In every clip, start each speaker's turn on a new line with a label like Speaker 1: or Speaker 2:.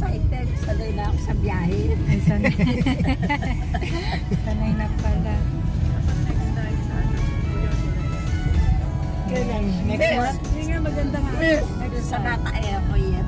Speaker 1: excited. Sanay na ako sa biyahe.
Speaker 2: Ay, sanay. Sanay na pala.
Speaker 1: Kailan? Next month?
Speaker 3: Hindi nga maganda nga.
Speaker 1: Sa Nata ako yan.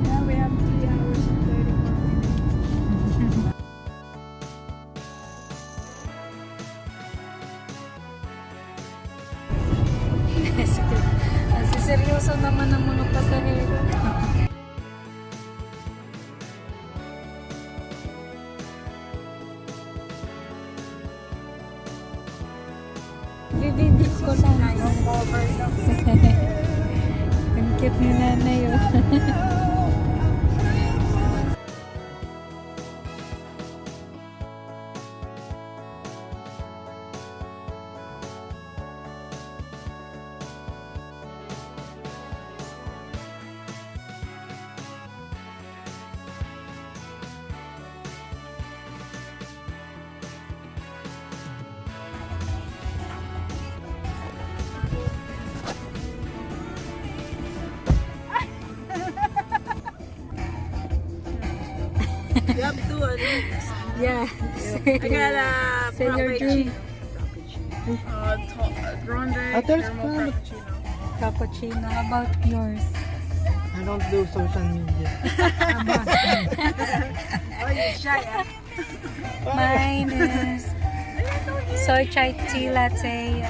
Speaker 3: Now we have 3 hours and 34 minutes.
Speaker 2: Kasi seryoso naman ang mga pasahero. Bibidyo ko lang.
Speaker 1: Yung cover lang.
Speaker 2: Ang cute ni nanay, oh.
Speaker 3: You have to,
Speaker 2: Yeah.
Speaker 3: I got a
Speaker 2: Say your drink.
Speaker 3: grande
Speaker 4: There's
Speaker 3: caramel
Speaker 4: one.
Speaker 3: frappuccino.
Speaker 2: Cappuccino. How about yours?
Speaker 4: I don't do social media.
Speaker 3: Oh, you're shy, ah.
Speaker 2: Mine is soy chai tea latte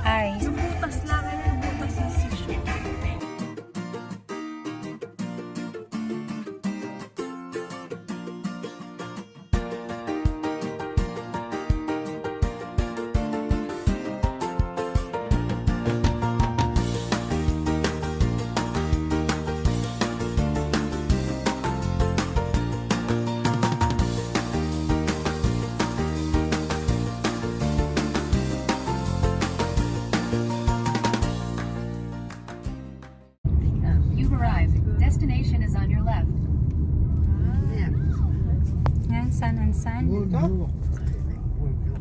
Speaker 2: ice.
Speaker 3: Yung butas lang, yung butas yung sisyo.
Speaker 5: You've arrived. Destination is on your left.
Speaker 2: Yan, sun and sun.
Speaker 4: Boardwalk.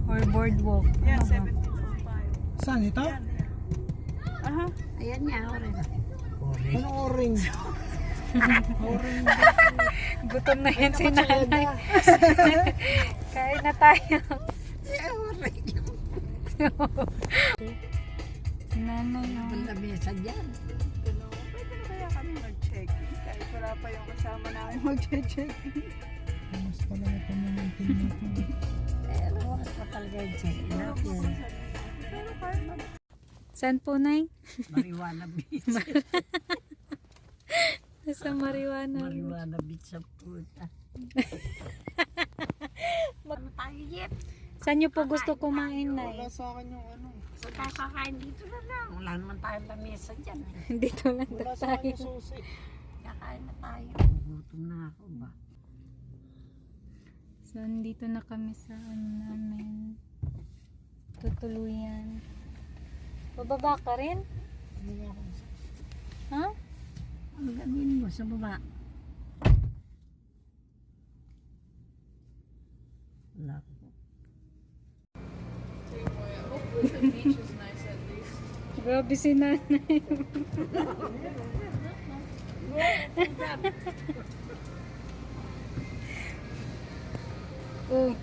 Speaker 2: Or boardwalk.
Speaker 3: Yeah,
Speaker 2: Ano ba?
Speaker 3: 17.5.
Speaker 4: Saan ito?
Speaker 3: Aha.
Speaker 1: Ayan nga, orange.
Speaker 4: Ano orange? Orange.
Speaker 2: Gutom na yan si nanay. Kain na tayo.
Speaker 1: Orange.
Speaker 2: Si nanay, oh.
Speaker 1: Ang lamesa dyan.
Speaker 3: Pwede na kaya kami mag-check-in? Kahit wala pa yung kasama namin mag-check-in.
Speaker 4: Mas pala na pamamating nito.
Speaker 1: Eh, oras pa talaga yung check-in natin.
Speaker 3: Pero kahit mag-
Speaker 2: Saan po, Nay?
Speaker 1: Marijuana Beach.
Speaker 2: Nasa Marijuana.
Speaker 1: Marijuana Beach sa puta. Ano tayo yet?
Speaker 2: Saan niyo po gusto kumain, Nay?
Speaker 4: Wala sa akin yung ano.
Speaker 1: So tayo kakain dito na lang. Wala naman tayong lamesa dyan.
Speaker 2: Dito lang
Speaker 4: Wala sa akin
Speaker 2: tayo.
Speaker 4: yung susi.
Speaker 1: Kakain na tayo. Gutom na ako ba?
Speaker 2: So, nandito na kami sa ano namin. Tutuluyan. Bababa ka rin? Ha?
Speaker 1: Ano gawin mo sa baba? Wala ko.
Speaker 3: The beach is nice at least.
Speaker 2: Grabe si nanay. Oh.